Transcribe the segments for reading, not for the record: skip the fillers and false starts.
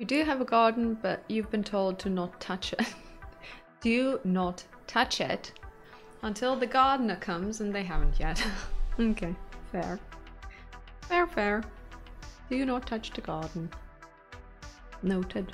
You do have a garden, but you've been told to not touch it. Do not touch it until the gardener comes, and they haven't yet. Okay, fair. Fair, fair. Do not touch the garden. Noted.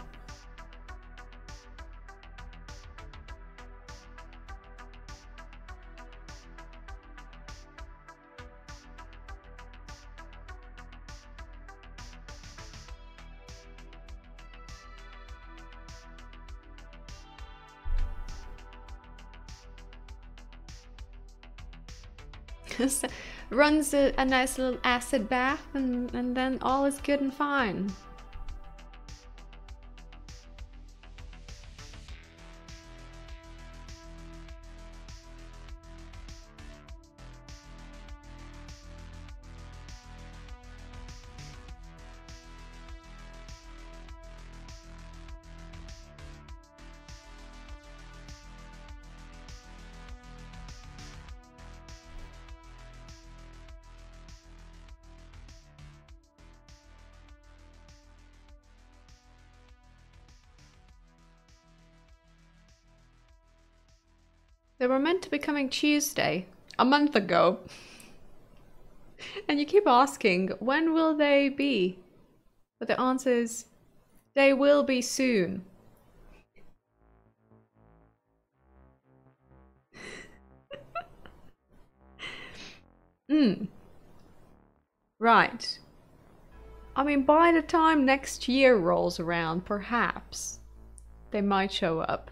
Runs a nice little acid bath, and then all is good and fine. They were meant to be coming Tuesday, a month ago. And you keep asking, when will they be? But the answer is, they will be soon. Right. I mean, by the time next year rolls around, perhaps they might show up.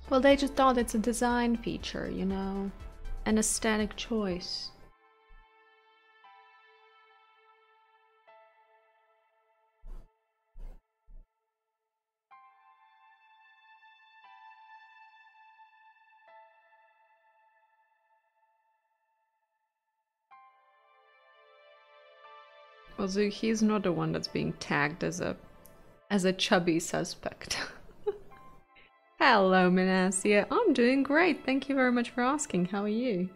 Well, they just thought it's a design feature, you know, an aesthetic choice. Also, he's not the one that's being tagged as a chubby suspect. Hello, Minasia. I'm doing great. Thank you very much for asking. How are you?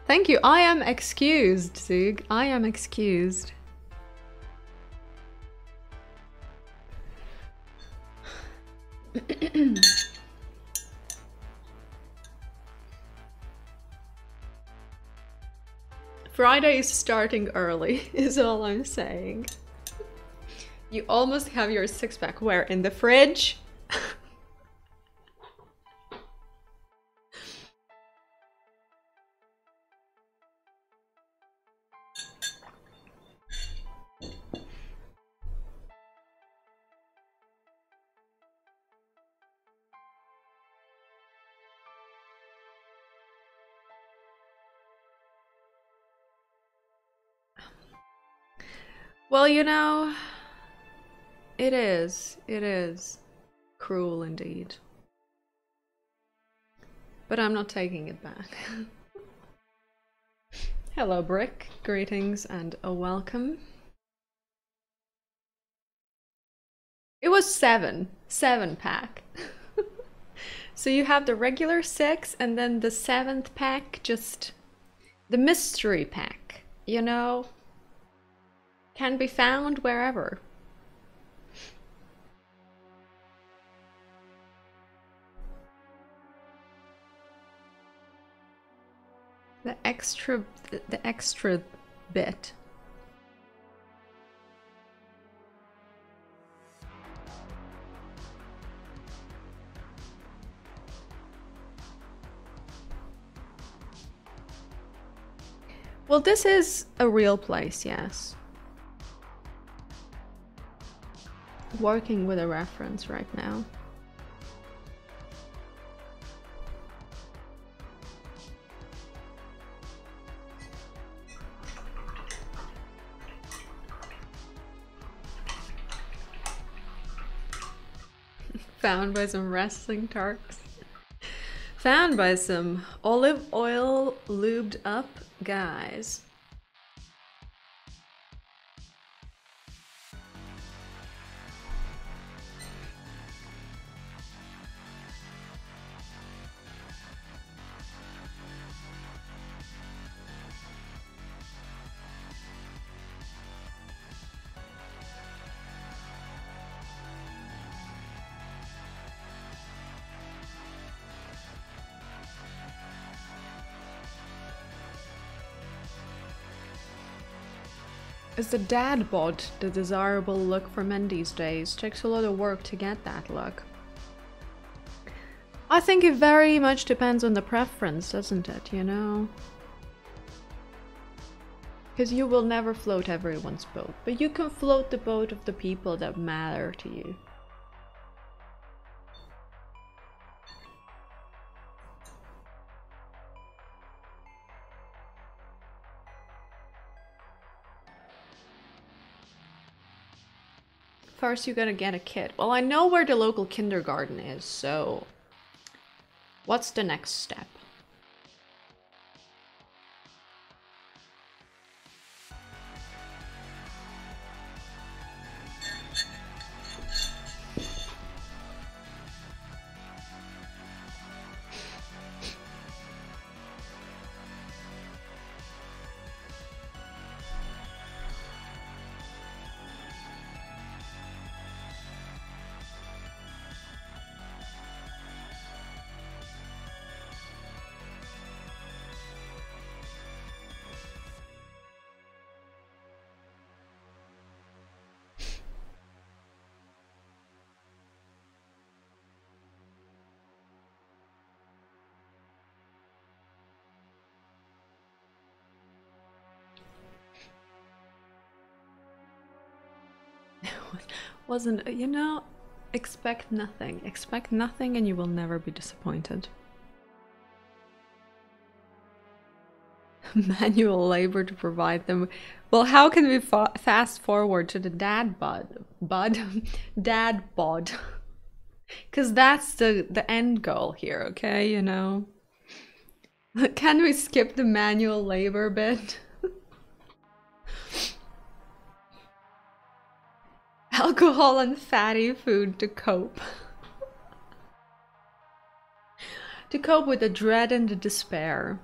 Thank you. I am excused, Zug. I am excused. Friday is starting early, is all I'm saying. You almost have your six-pack. Where? In the fridge? Well, you know, it is cruel indeed. But I'm not taking it back. Hello, Brick. Greetings and a welcome. It was seven pack. So you have the regular 6 and then the 7th pack, just the mystery pack, you know? Can be found wherever. The extra bit. Well, this is a real place, yes. working with a reference right now. Found by some wrestling tarts. Found by some olive oil lubed up guys. Is the dad bod the desirable look for men these days? Takes a lot of work to get that look. I think it very much depends on the preference, doesn't it, you know? Because you will never float everyone's boat, but you can float the boat of the people that matter to you. First, you gotta get a kid. Well, I know where the local kindergarten is, so what's the next step? Wasn't, you know, expect nothing. Expect nothing and you will never be disappointed. Manual labor to provide them. Well, how can we fast forward to the dad bod? Dad bod. Because that's the end goal here, okay, you know? Can we skip the manual labor bit? Alcohol and fatty food to cope. To cope with the dread and the despair.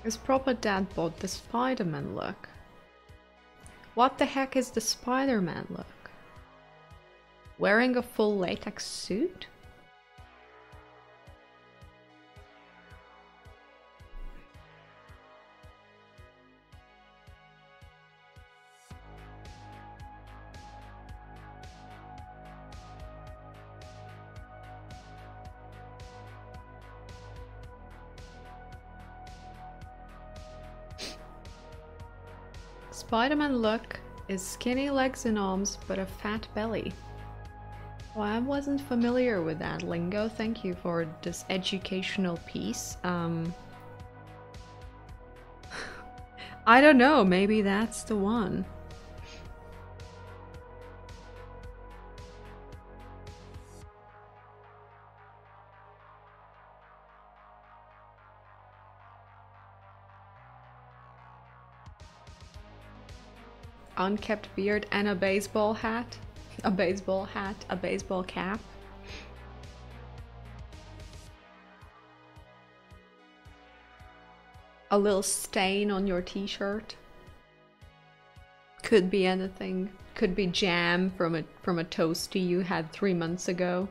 Is proper dad bod the Spider-Man look? What the heck is the Spider-Man look? Wearing a full latex suit? Spider-Man look is skinny legs and arms, but a fat belly. Well, I wasn't familiar with that lingo. Thank you for this educational piece. I don't know, maybe that's the one. Unkept beard and a baseball hat. A baseball hat, a baseball cap. A little stain on your t-shirt. Could be anything. Could be jam from a toasty you had 3 months ago.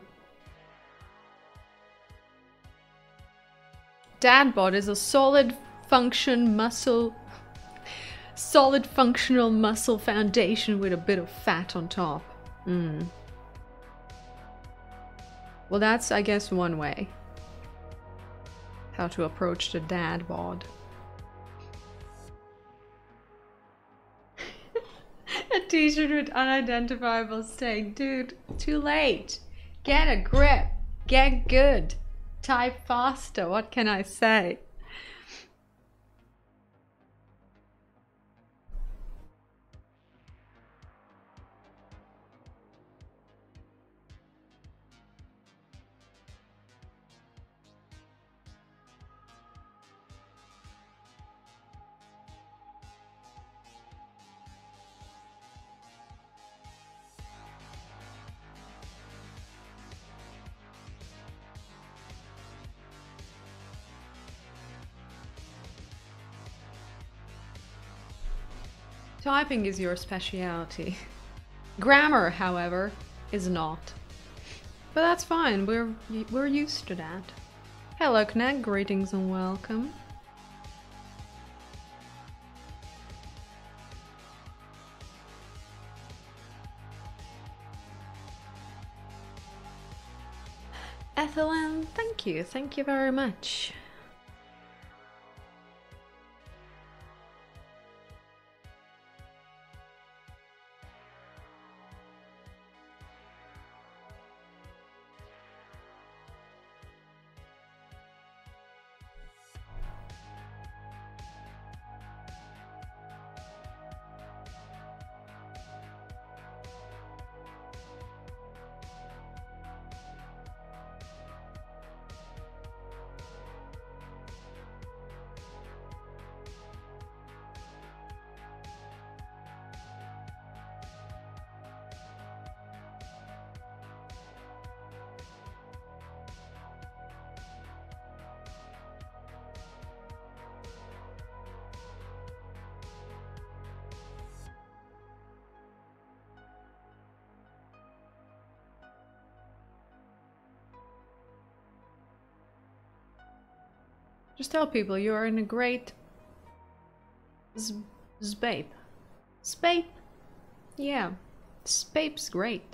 Dad bod is a solid solid functional muscle foundation with a bit of fat on top. Well, that's, I guess, one way how to approach the dad bod. A t-shirt with unidentifiable stain. Dude, too late. Get a grip. Get good. Type faster. What can I say? Typing is your specialty. Grammar, however, is not. But that's fine, we're used to that. Hello, Knack, greetings and welcome. Ethelyn, thank you very much. Just tell people you are in a great spape. Spape? Yeah, spape's great.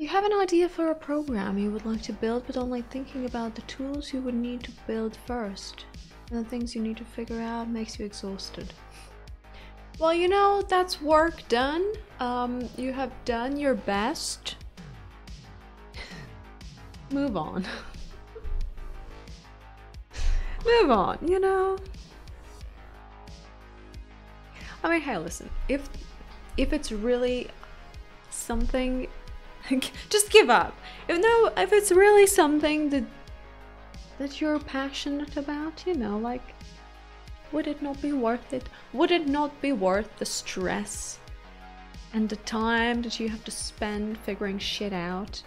You have an idea for a program you would like to build, but only thinking about the tools you would need to build first and the things you need to figure out makes you exhausted. Well, you know, that's work done. You have done your best. Move on. Move on, you know? I mean, hey, listen, if it's really something, just give up. If it's really something that you're passionate about, you know, like, would it not be worth it? Would it not be worth the stress and the time that you have to spend figuring shit out?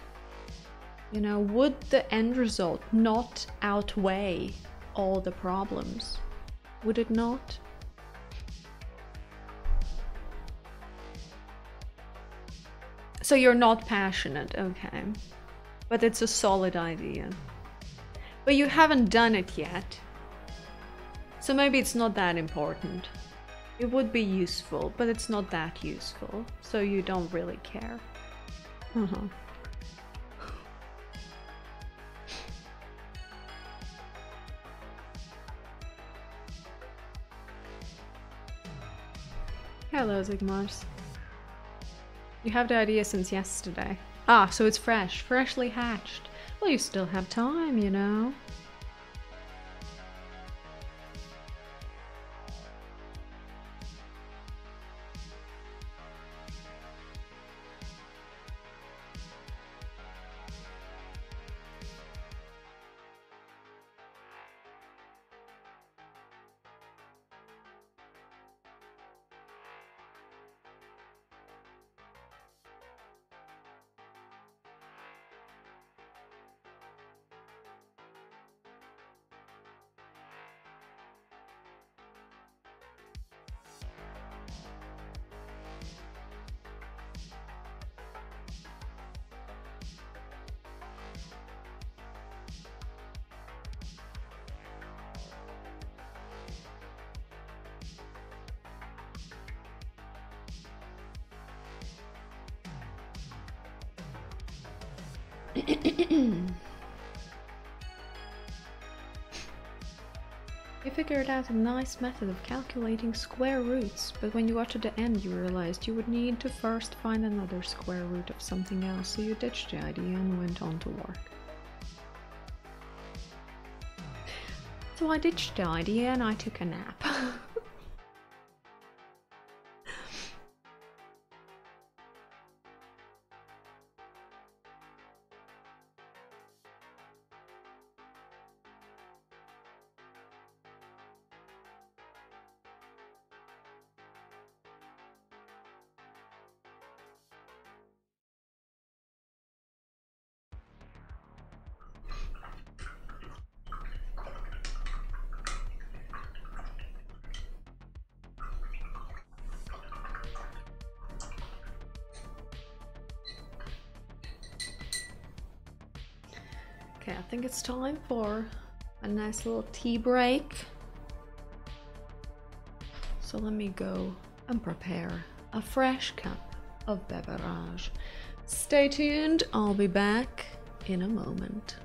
You know, would the end result not outweigh all the problems? Would it not? So you're not passionate, okay. But it's a solid idea. But you haven't done it yet. So maybe it's not that important. It would be useful, but it's not that useful. So you don't really care. Hello, Zigmars. You have the idea since yesterday. Ah, so it's fresh, freshly hatched. Well, you still have time, you know. You figured out a nice method of calculating square roots, but when you got to the end you realized you would need to first find another square root of something else, so you ditched the idea and went on to work. So I ditched the idea and I took a nap. Okay, I think it's time for a nice little tea break. So let me go and prepare a fresh cup of beverage. Stay tuned, I'll be back in a moment.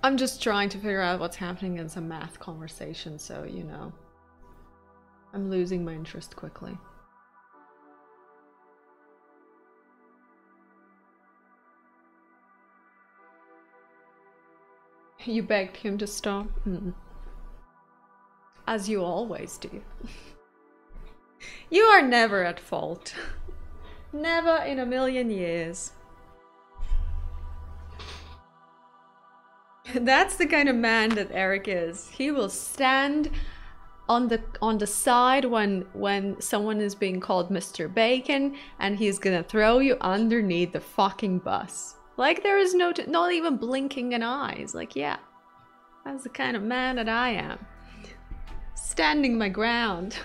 I'm just trying to figure out what's happening in some math conversation, so you know. I'm losing my interest quickly. You begged him to stop? As you always do. You are never at fault. Never in a million years. That's the kind of man that Eric is. He will stand on the side when someone is being called Mr. Bacon, and he's gonna throw you underneath the fucking bus. Like there is not even blinking an eye. It's like, yeah, that's the kind of man that I am. Standing my ground.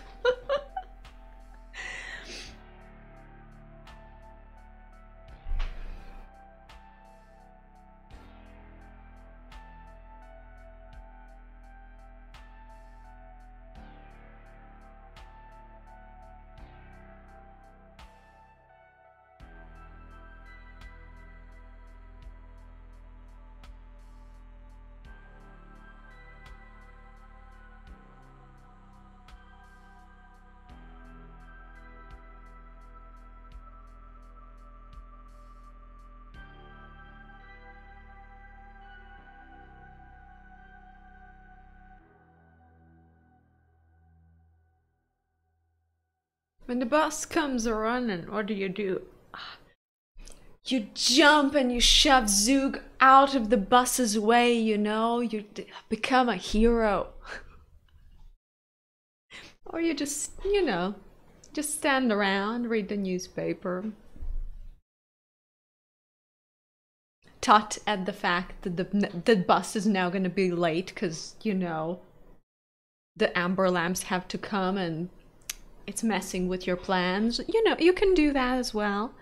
When the bus comes running, what do? You jump and you shove Zug out of the bus's way, you know? You become a hero. Or you just, you know, just stand around, read the newspaper. Tut at the fact that the bus is now gonna be late because, you know, the amber lamps have to come and it's messing with your plans. You know, you can do that as well.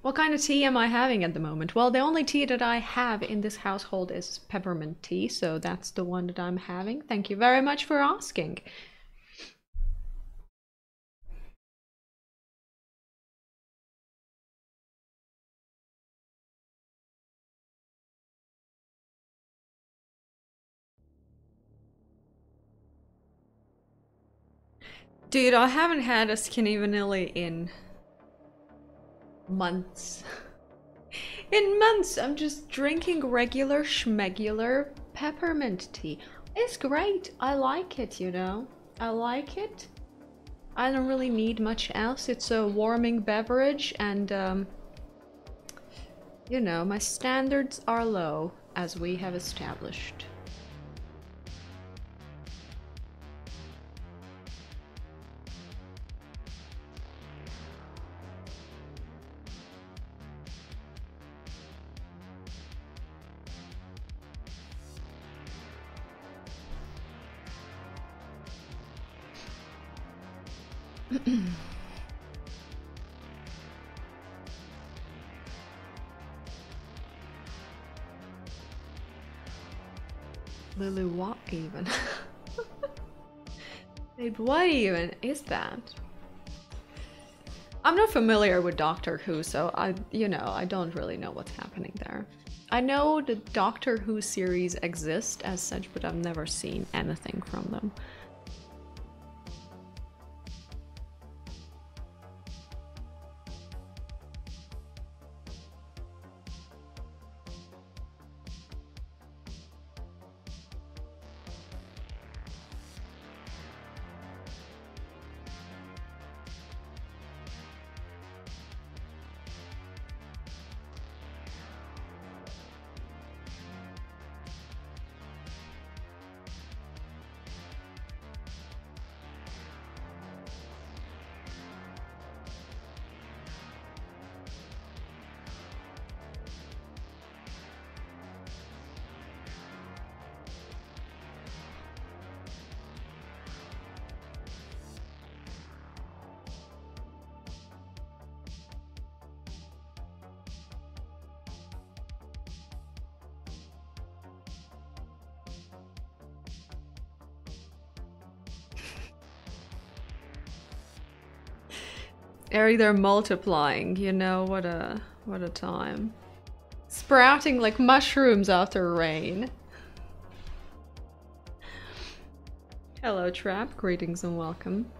What kind of tea am I having at the moment? Well, the only tea that I have in this household is peppermint tea, so that's the one that I'm having. Thank you very much for asking. Dude, I haven't had a skinny vanilla in months. In months, I'm just drinking regular schmegular peppermint tea. It's great. I like it, you know. I like it. I don't really need much else. It's a warming beverage and, you know, my standards are low, as we have established. Lily, what even? Babe, what even is that? I'm not familiar with Doctor Who, so I don't really know what's happening there. I know the Doctor Who series exist as such, but I've never seen anything from them. Eric, they're multiplying, you know, what a time. Sprouting like mushrooms after rain. Hello, Trap. Greetings and welcome.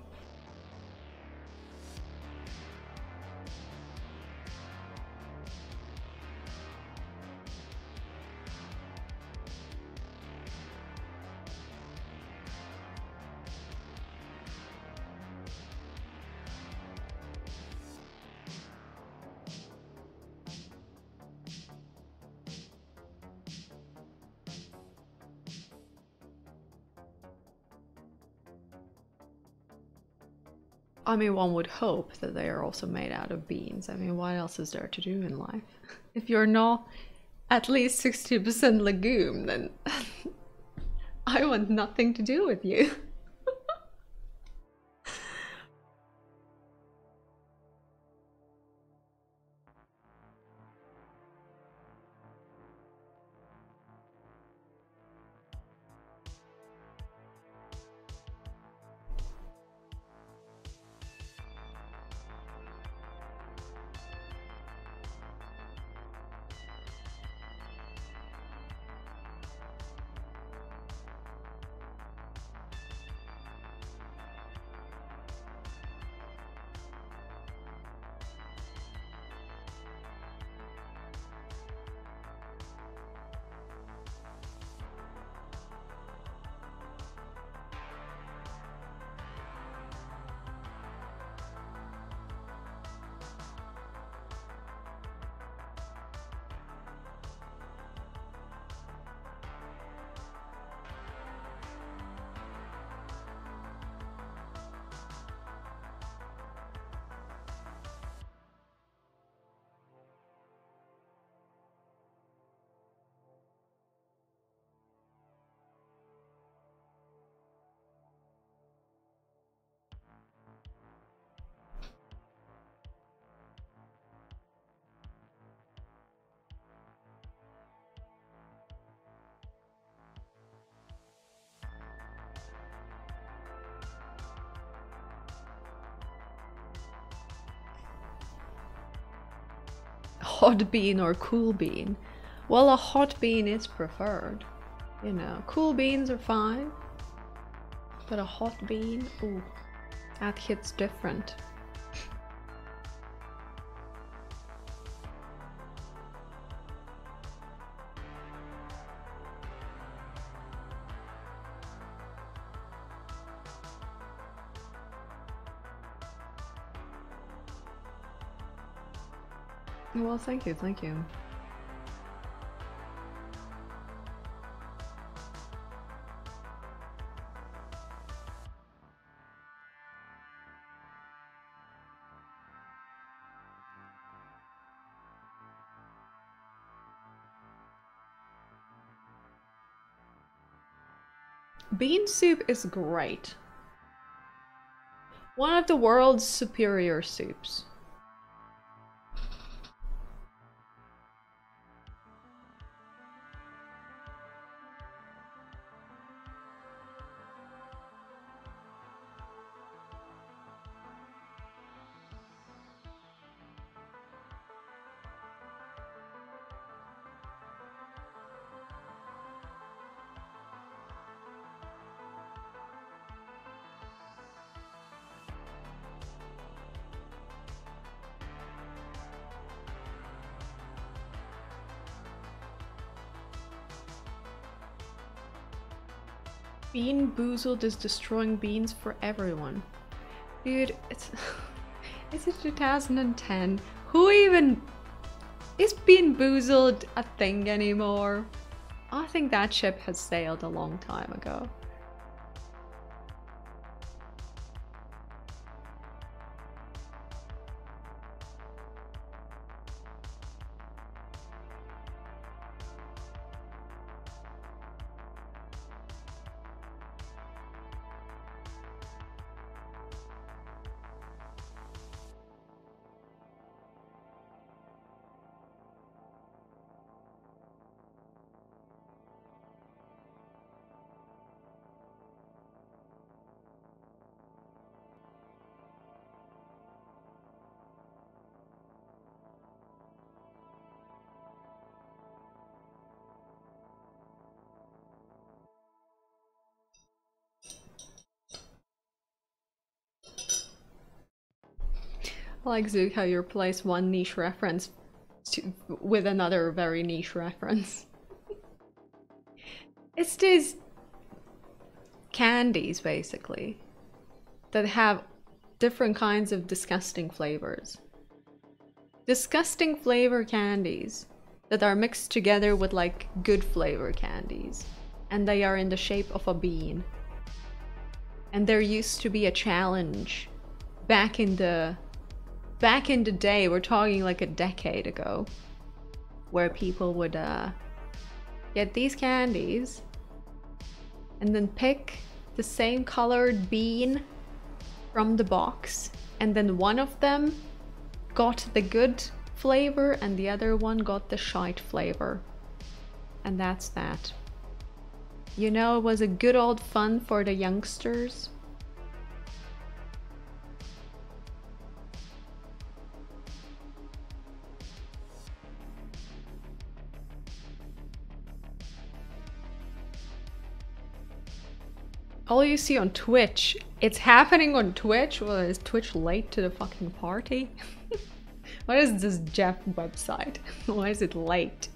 I mean, one would hope that they are also made out of beans. I mean, what else is there to do in life? If you're not at least 60% legume, then I want nothing to do with you. Hot bean or cool bean? Well, a hot bean is preferred. You know, cool beans are fine, but a hot bean, ooh, that hits different. Well, thank you, thank you. Bean soup is great. One of the world's superior soups. Bean Boozled is destroying beans for everyone. Dude, it's 2010. Who even is Bean Boozled a thing anymore? I think that ship has sailed a long time ago. Like Zook, how you replace one niche reference with another very niche reference. It's these candies, basically, that have different kinds of disgusting flavors. Disgusting flavor candies that are mixed together with like good flavor candies. And they are in the shape of a bean. And there used to be a challenge back in the day, we're talking like a decade ago, where people would get these candies and then pick the same colored bean from the box, and then one of them got the good flavor and the other one got the shite flavor. And that's that. You know, it was a good old fun for the youngsters. All you see on Twitch, it's happening on Twitch? Well, is Twitch late to the fucking party? What is this Jeff website? Why is it late?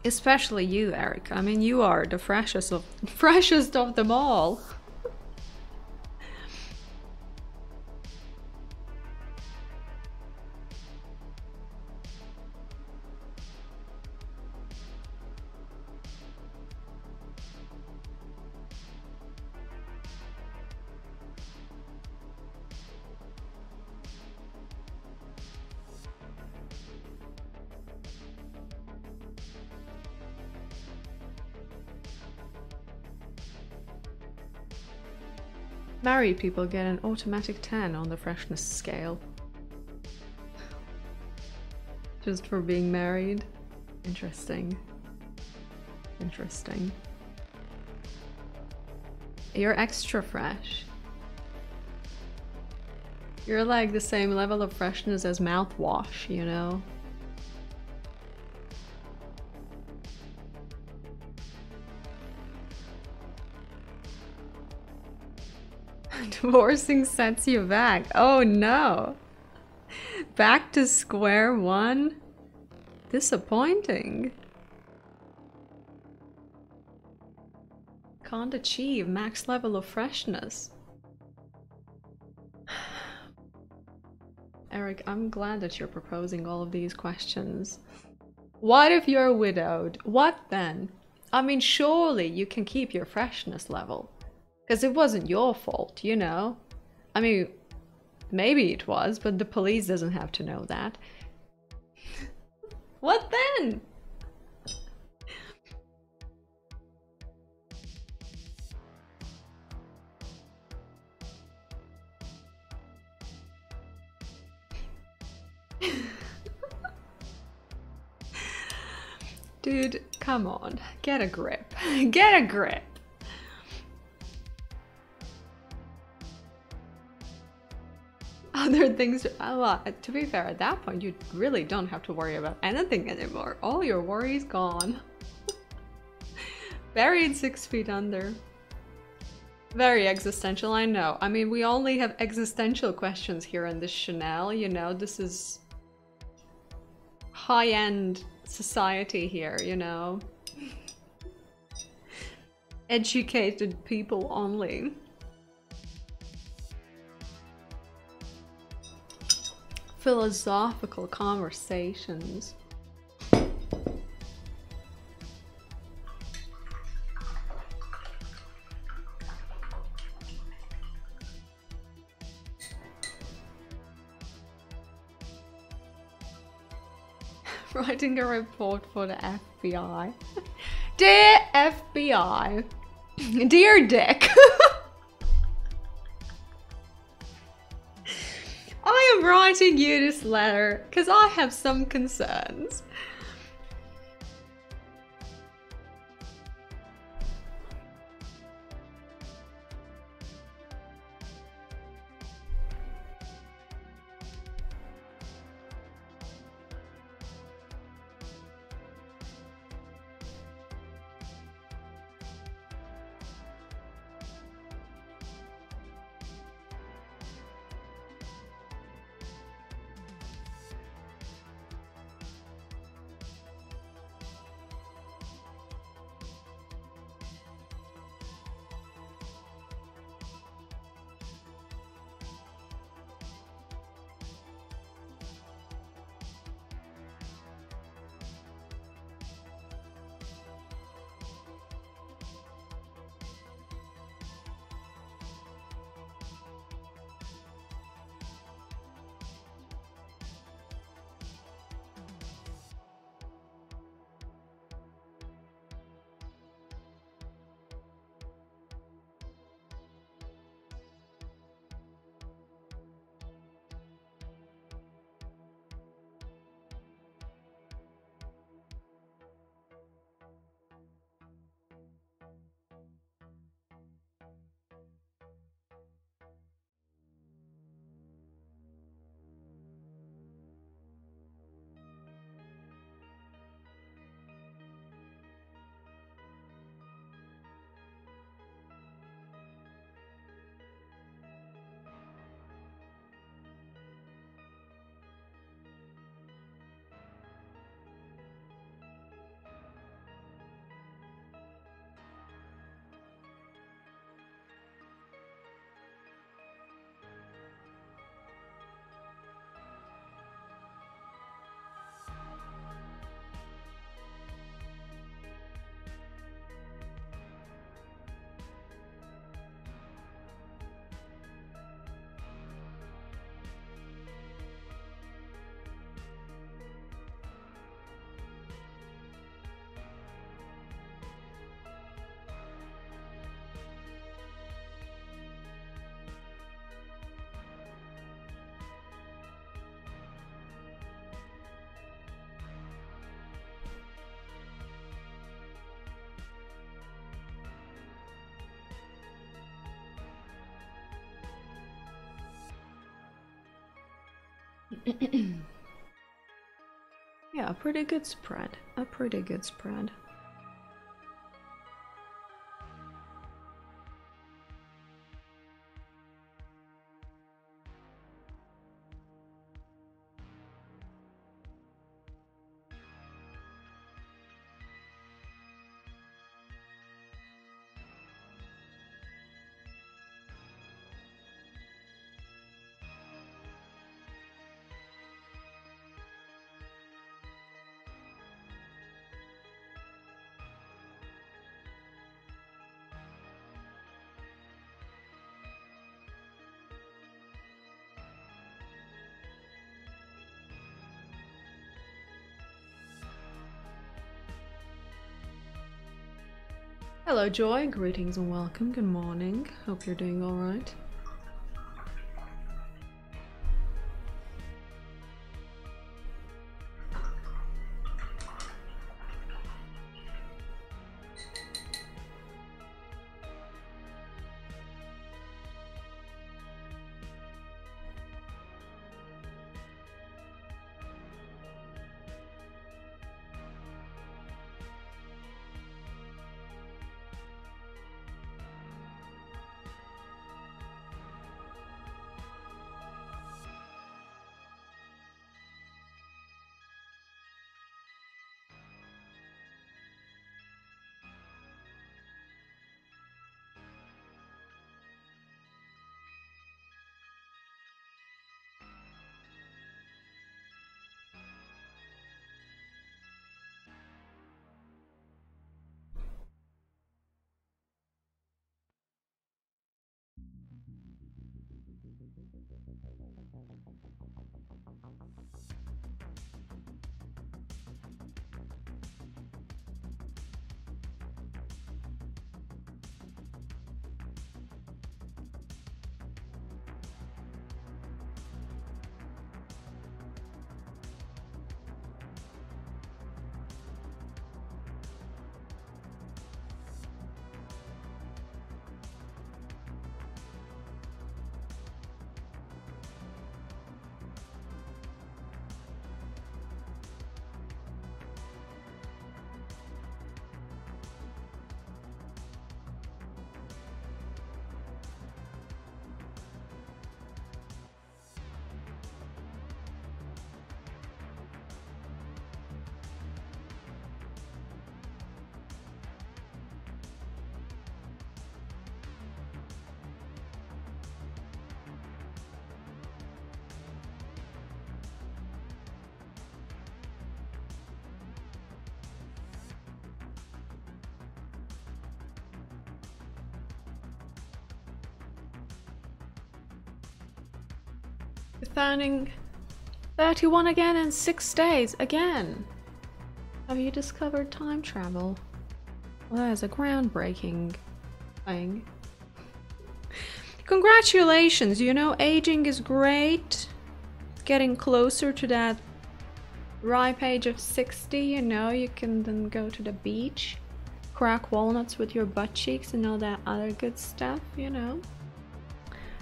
Especially you, Eric. I mean, you are the freshest of them all. Married people get an automatic 10 on the freshness scale. Just for being married. Interesting. Interesting. You're extra fresh. You're like the same level of freshness as mouthwash, you know? Divorcing sets you back. Oh no. Back to square one? Disappointing. Can't achieve max level of freshness. Eric, I'm glad that you're proposing all of these questions. What if you're widowed? What then? I mean, surely you can keep your freshness level. Because it wasn't your fault, you know? I mean, maybe it was, but the police doesn't have to know that. What then? Dude, come on. Get a grip. Get a grip. Other things, to be fair, at that point you really don't have to worry about anything anymore. All your worries gone. Buried 6 feet under. Very existential, I know. I mean, we only have existential questions here in this Chanel, you know, this is high-end society here, you know. Educated people only. Philosophical conversations. writing a report for the FBI. Dear FBI, dear Dick, I am writing you this letter because I have some concerns. Yeah, a pretty good spread. A pretty good spread. Hello, Joy. Greetings and welcome. Good morning. Hope you're doing all right. You're turning 31 again in 6 days. Again. Have you discovered time travel? Well, that is a groundbreaking thing. Congratulations, you know, aging is great. Getting closer to that ripe age of 60, you know, you can then go to the beach, crack walnuts with your butt cheeks and all that other good stuff, you know.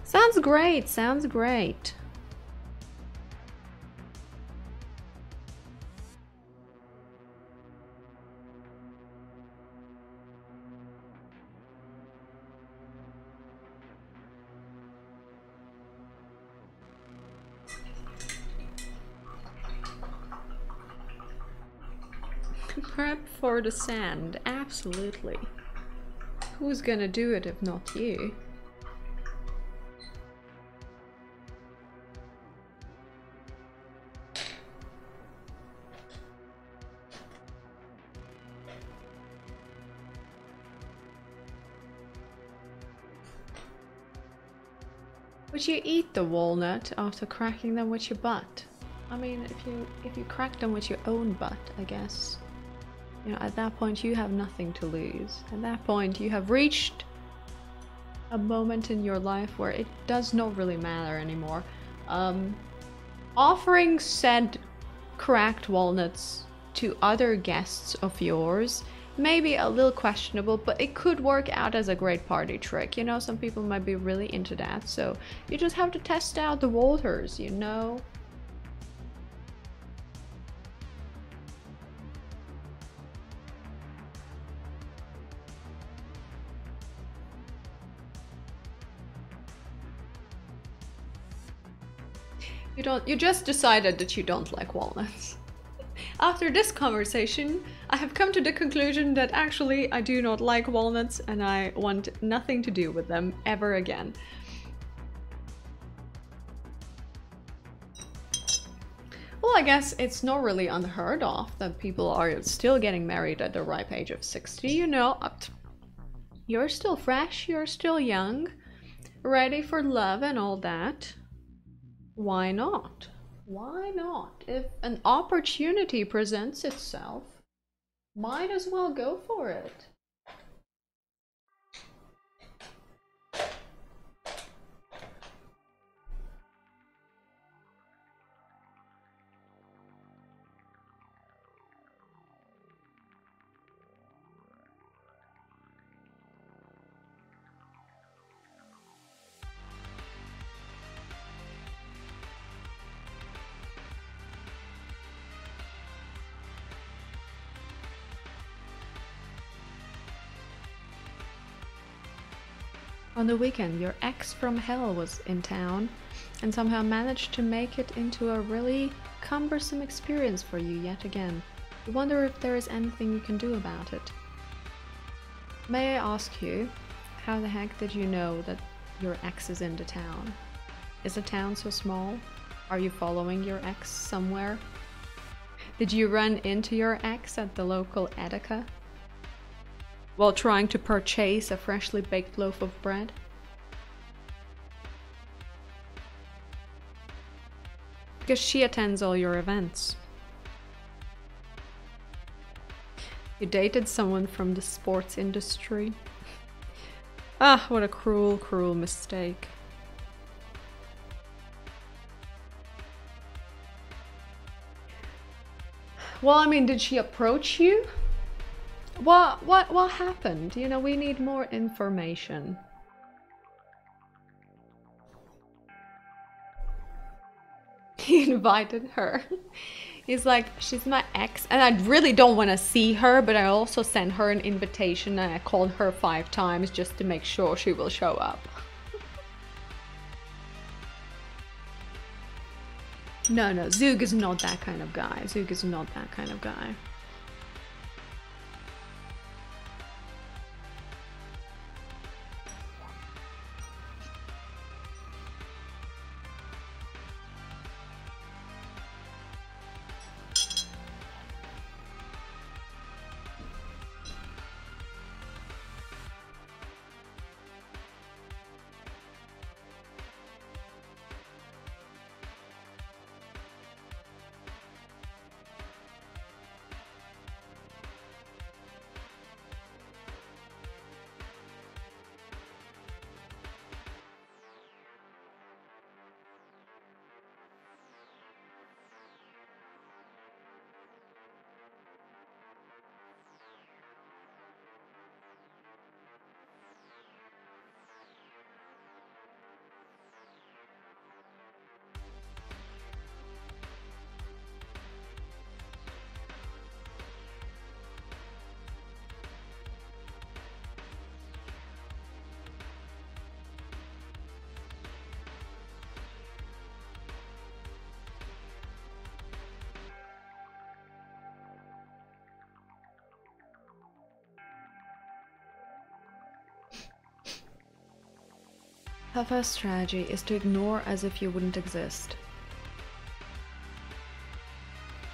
Sounds great, sounds great. Prep for the sand, absolutely. Who's gonna do it if not you? Would you eat the walnut after cracking them with your butt? I mean, if you crack them with your own butt, I guess. You know, at that point you have nothing to lose. At that point you have reached a moment in your life where it does not really matter anymore. Offering said cracked walnuts to other guests of yours may be a little questionable, but it could work out as a great party trick. You know, some people might be really into that, so you just have to test out the waters, you know? You just decided that you don't like walnuts. After this conversation, I have come to the conclusion that actually I do not like walnuts and I want nothing to do with them ever again. Well, I guess it's not really unheard of that people are still getting married at the ripe age of 60, you know. You're still fresh, you're still young, ready for love and all that. Why not? Why not? If an opportunity presents itself, might as well go for it. On the weekend, your ex from hell was in town and somehow managed to make it into a really cumbersome experience for you yet again. You wonder if there is anything you can do about it. May I ask you, how the heck did you know that your ex is in the town? Is the town so small? Are you following your ex somewhere? Did you run into your ex at the local Edeka while trying to purchase a freshly baked loaf of bread? Because she attends all your events. You dated someone from the sports industry. Ah, what a cruel, cruel mistake. Well, I mean, did she approach you? What happened? You know, we need more information. He invited her. He's like, she's my ex, and I really don't want to see her, but I also sent her an invitation and I called her 5 times just to make sure she will show up. No, Zug is not that kind of guy. Zug is not that kind of guy. Her first strategy is to ignore as if you wouldn't exist.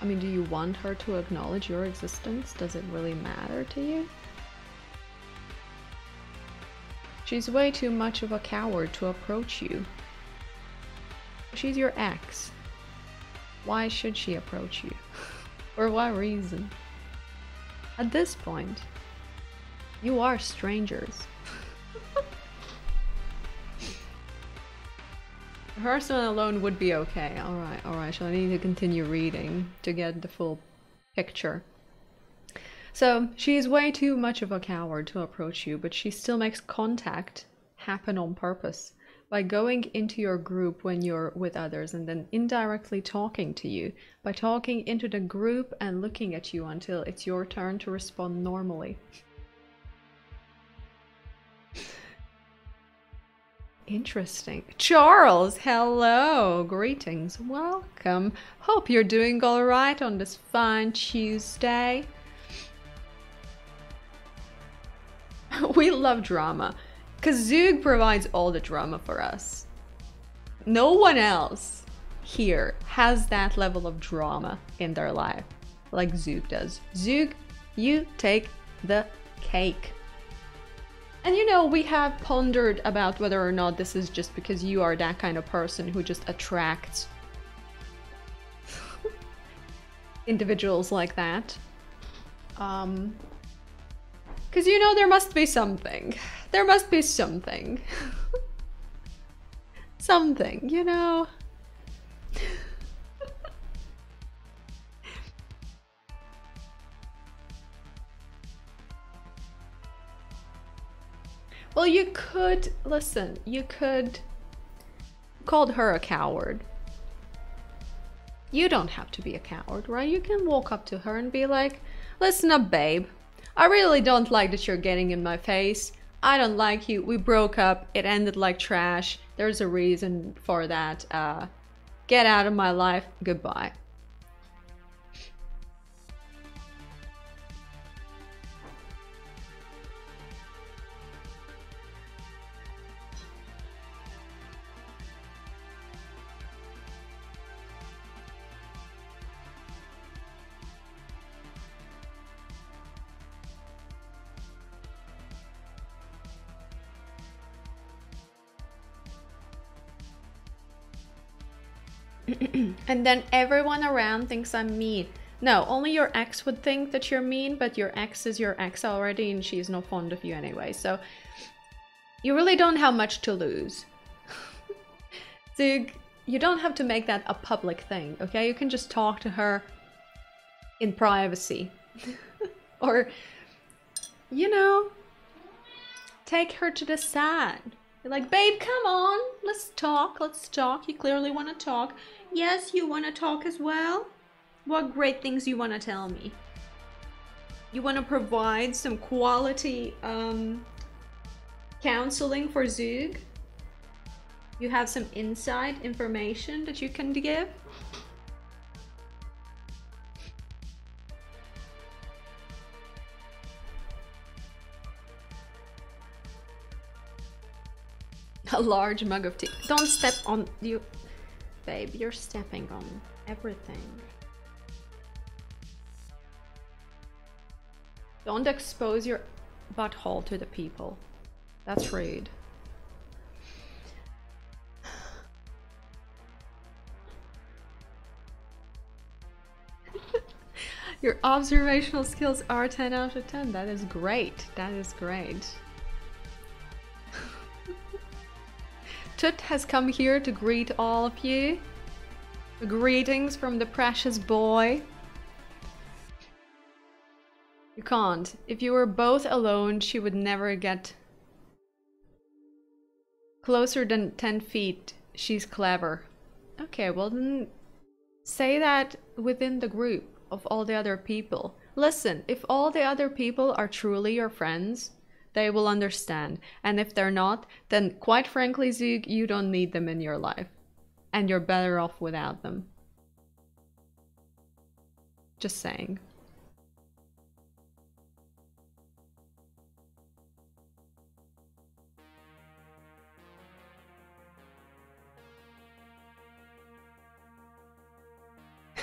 I mean, do you want her to acknowledge your existence? Does it really matter to you? She's way too much of a coward to approach you. She's your ex. Why should she approach you? For what reason? At this point, you are strangers. Person alone would be okay. Alright, so I need to continue reading to get the full picture. So, she's way too much of a coward to approach you, but she still makes contact happen on purpose by going into your group when you're with others and then indirectly talking to you, by talking into the group and looking at you until it's your turn to respond normally. Interesting. Charles, hello. Greetings. Welcome. Hope you're doing all right on this fine Tuesday. We love drama, because Zug provides all the drama for us. No one else here has that level of drama in their life like Zug does. Zug, you take the cake. And you know, we have pondered about whether or not this is just because you are that kind of person who just attracts individuals like that. Because you know, there must be something. There must be something. Something, you know? Well, you could, listen, you could called her a coward. You don't have to be a coward, right? You can walk up to her and be like, listen up, babe. I really don't like that you're getting in my face. I don't like you. We broke up. It ended like trash. There's a reason for that. Get out of my life. Goodbye. And then everyone around thinks I'm mean. No, only your ex would think that you're mean, but your ex is your ex already and she's not fond of you anyway. So you really don't have much to lose. So you don't have to make that a public thing, okay? You can just talk to her in privacy. Or, you know, take her to the side. You're like, babe, come on, let's talk, let's talk. You clearly want to talk. Yes, you want to talk as well? What great things you want to tell me? You want to provide some quality counseling for Zug? You have some inside information that you can give? A large mug of tea. Don't step on you. Babe, you're stepping on everything. Don't expose your butthole to the people. That's rude. Your observational skills are 10 out of 10. That is great. That is great. Tut has come here to greet all of you. Greetings from the precious boy. You can't. If you were both alone, she would never get closer than 10 feet. She's clever. Okay, well then say that within the group of all the other people. Listen, if all the other people are truly your friends, they will understand. And if they're not, then quite frankly, Zug, you don't need them in your life. And you're better off without them. Just saying.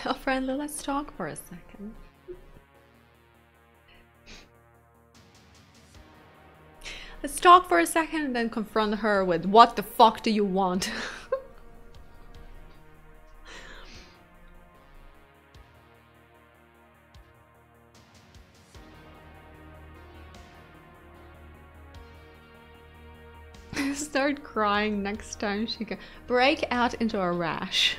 Oh, friendly, let's talk for a second. Let's talk for a second and then confront her with, what the fuck do you want? Start crying next time she can break out into a rash.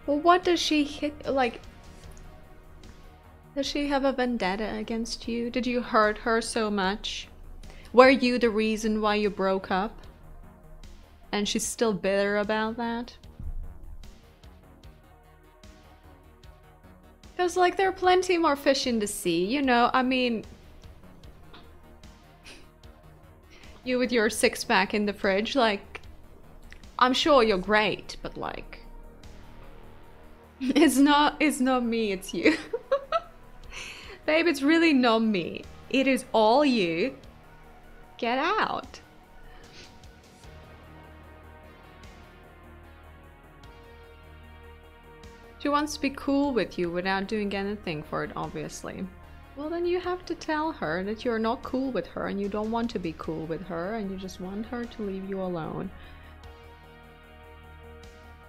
Well, what does she hit? Like, does she have a vendetta against you? Did you hurt her so much? Were you the reason why you broke up? And she's still bitter about that? Because, like, there are plenty more fish in the sea, you know? I mean... You with your six-pack in the fridge, like... I'm sure you're great, but, like... It's not me, it's you. Babe, it's really not me. It is all you. Get out. She wants to be cool with you without doing anything for it, obviously. Well, then you have to tell her that you're not cool with her and you don't want to be cool with her and you just want her to leave you alone.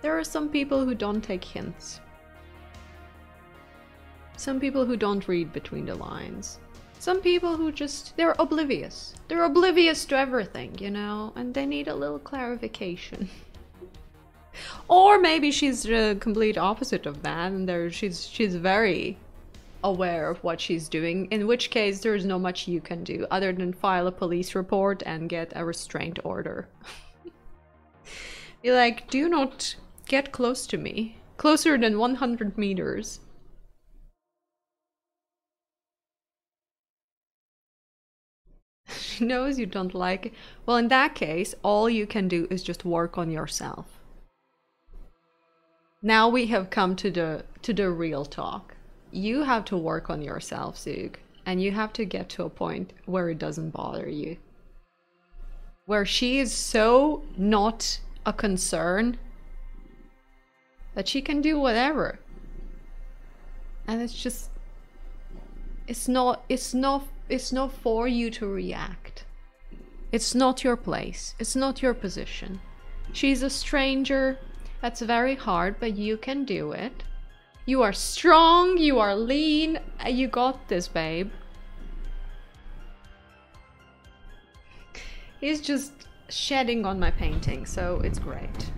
There are some people who don't take hints. Some people who don't read between the lines. Some people who just, they're oblivious. They're oblivious to everything, you know, and they need a little clarification. Or maybe she's the complete opposite of that and she's very aware of what she's doing, in which case there's not much you can do other than file a police report and get a restraint order. Be like, do not get close to me. Closer than 100 meters. She knows you don't like it. Well, in that case, all you can do is just work on yourself. Now we have come to the real talk. You have to work on yourself, Zug, and you have to get to a point where it doesn't bother you. Where she is so not a concern that she can do whatever. And it's just, it's not for you to react. It's not your place. It's not your position. She's a stranger. That's very hard, but you can do it. You are strong, you are lean, you got this, babe. He's just shedding on my painting, so it's great.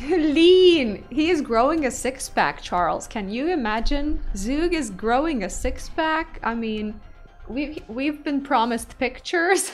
Lean! He is growing a six-pack, Charles. Can you imagine? Zug is growing a six-pack? I mean, we've been promised pictures.